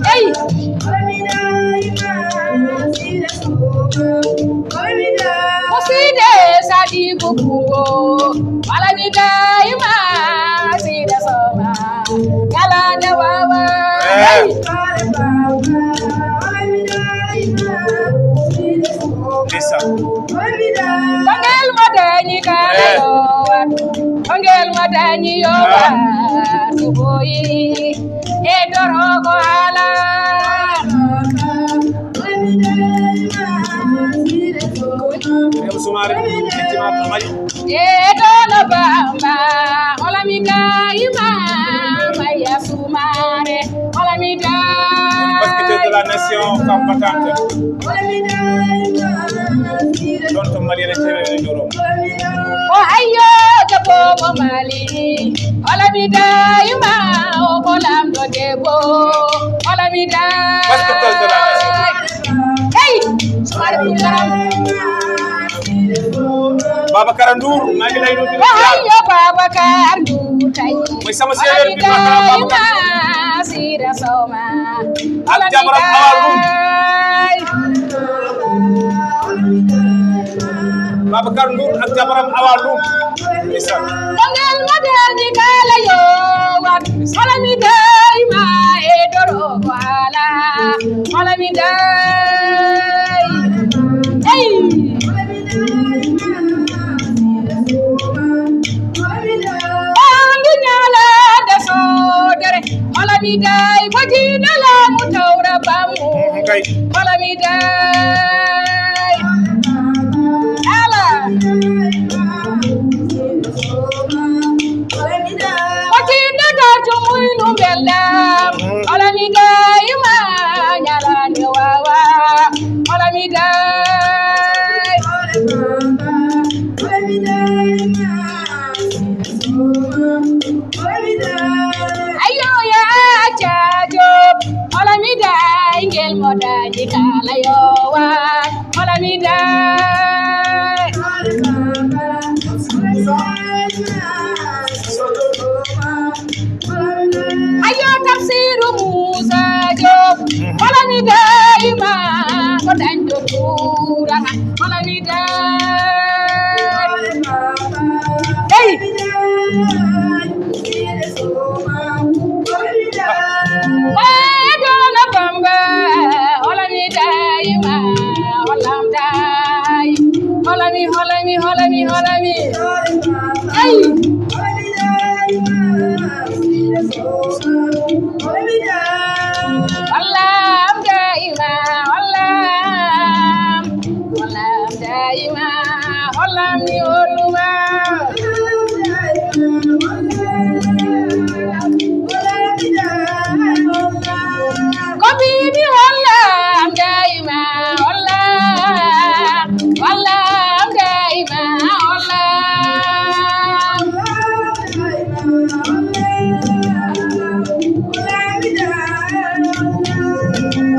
hey Muside sadi bukugo holamiday ma sira soma yalande wawa hey Bangel madani kala yo Bangel madani yo Suboyi e dorogo ala Mariam Soumaré hettima to Mali e dono bamba holamidayima Maya Soumaré holamidayima basketteur de la nation femme battante ɗon to Mali eɗen calmini e juuromo o ayyo jabomo Mali holamidayima o bolamɗo debbo holamidayima basketteur de la nation hey Soumaré Bounkaram Babacar Ndour maa ngi lay nuyu o ayyo Babacar Ndour tay mooy sama séeréer bi holamidayima sira soma ak jabaram Awa Loum Babacar Ndour ak jabaram Awa Loum ndeysaan Bangel madani kala yo wat holamidayima e dorogo ala holamiday hey Andu nyalande sodere holamiday kojiɗo lamu tawra bamu kay holamiday ala kojiɗo darjo muynu beldam holamiday ma nyalande wawa holamiday Kongel modaji kala yowa Olamida Ayo tafsiru Musa Job Olamida ima Kodanjo kuranga Olamida Hey Wadola bamba Olamida ima Olamdai Holami Hey Olam daima Olam ni oluma Kobi Olam daima Olam daima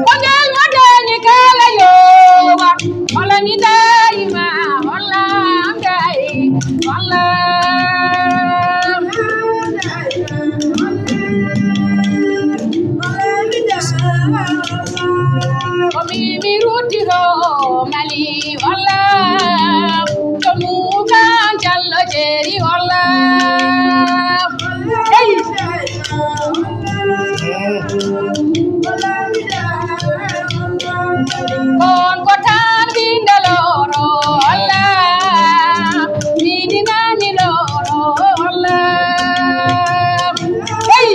Kongel modaji kala yowa Olamida ima Olam Komimi rutiro mali Olam Tomukan jallo jeri Olam Hey Kon kotan bindaloro Olam Bidinani loro Olam Hey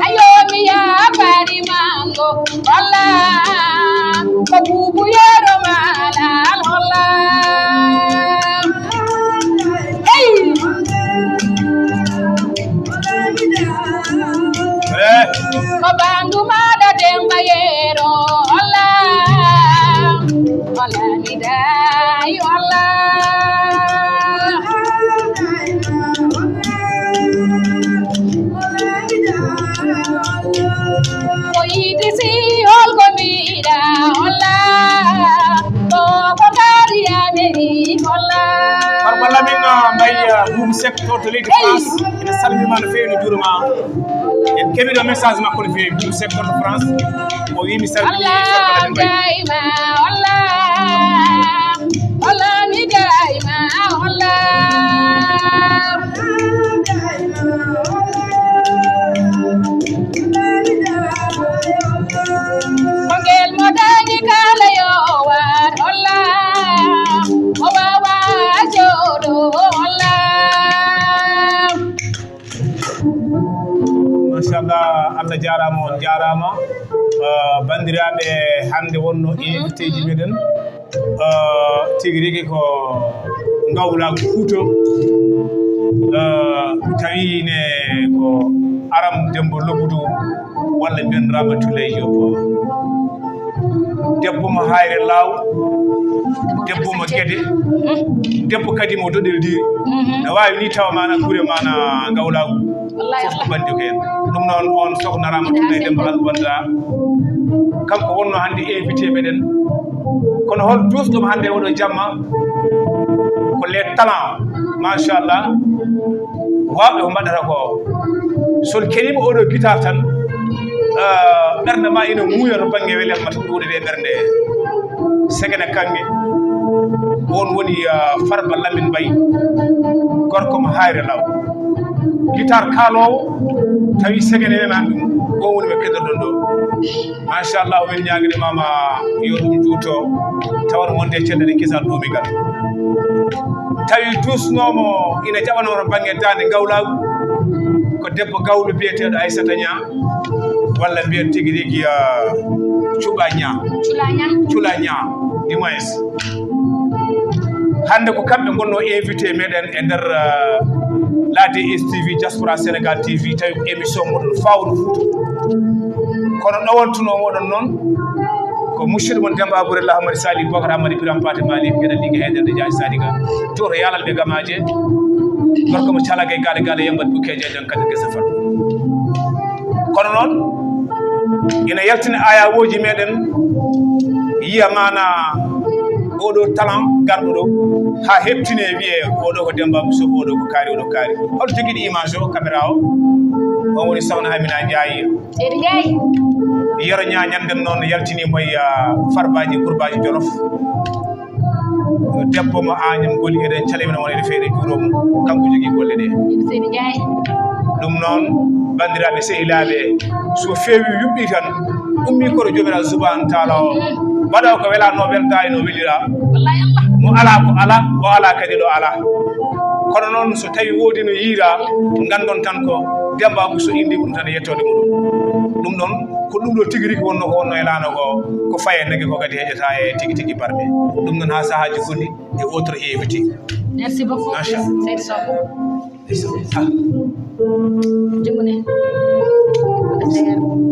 Ayo miya bari mango Olam Kobubu yero malal Olam Hey Kobandu mada demba yero Olam Olamidai Olam Koyiti si holgomida Olam Tokotari ameri Olam Barbala min mbaya Boubou Seck to leydi France ene salmima no feewi no juurama en keɓiɗo message makko no feewi Boubou Seck to France o wimi salmini Barbala min daima Olami daima Olam Kongel modaji kala yowa Olam Owawa jodo Olam machallah Allah jarama on jarama bandiraɓe hande wonno invité ji meɗen tigui rigui ko ngawlagu Fouta tawine ko Aram Dembo Lobbudu walla mbiyen Ramatoulaye Diop debbo mo hayre law debbo mo gueɗe debbo kadi mo doɗel diri ne wawi ni tawa mana guure mana ngawlagu fof ko bandi ko hen ɗum noon on sokhna Ramatoulaye Dembo wonda kanko wonno hande invité meɗen kono hol dusɗomo hande oɗo jamma ko les talents machallah wawɓe ko mbaɗata ko son keɗima oɗo guitar tan ɓernde ma ina muuya to banggue welel ma tan ɗuɗe ɗe ɓernde segene kange on woni Farba Lamine Mbaye gorko mo hayre law guitar kalowo tawi segene wema ɗum on woni ɓe keddoɗon ɗo machallah omin ñaguide mama yo ɗum juuto tawan wonde cellede kisal ɗumigal tawi dusnomo ina jaɓano to banggue dande ngawlagu ko debbo gawɗo biyeteɗo Aissata Niang walla mbiyen tigui rigui Cuɓa Niang Cula Niang du moins hande ko kamɓe gonno invité meɗen e nder la DSTV Diaspora Sénégal TV tawi ko émission moɗon fawno Fouta kono ɗowantuno moɗon noon ko musidɗo mon Demba Abourella Hamady Sali Bocar Hamady Biram Paté Mali gueɗal liggue hederde Diaji Sadiga to to yalal ɓe gamaje gorko mo calage gaɗe gaɗe yembat bukeje jan kadi gesa far kono noon ina yaltina ayawoji meɗen yiya mana oɗo talent garɗo ɗo ha heɓtine wiye oɗo ko Demba Bousso oɗo ko kaari oɗo kaari holto joguiɗo image o caméra o on woni Sokhna Amina Ndiaye Seydi Ndiaye yero ñañanden noon yaltinimo e farbaji courbaji Jolof debbo mo Agnam Goli eɗen calimina won ede feere juuromo kanko jogui golle ɗe Seydi Ndiaye ɗum noon bandiraɓe sehilaɓe so feewi yuɓɓi tan ummi koto jomiraɗo subahana taala o waɗa ko welano welta eno welira wallahi Allah mo ala ko ala o ala kadi ɗo ala kono noon so tawi woodi no yiira gandon tan ko Demba Bousso indi ɗum tan e yettode muɗum ɗum noon ko ɗum ɗo tigui rigui wonno ko wonno e laano ko faye nagui ko kadi heƴata e tigui tigui barme ɗum noon ha sahaji goɗɗi e autre invité merci beaucoup Seydi Sow ah jumune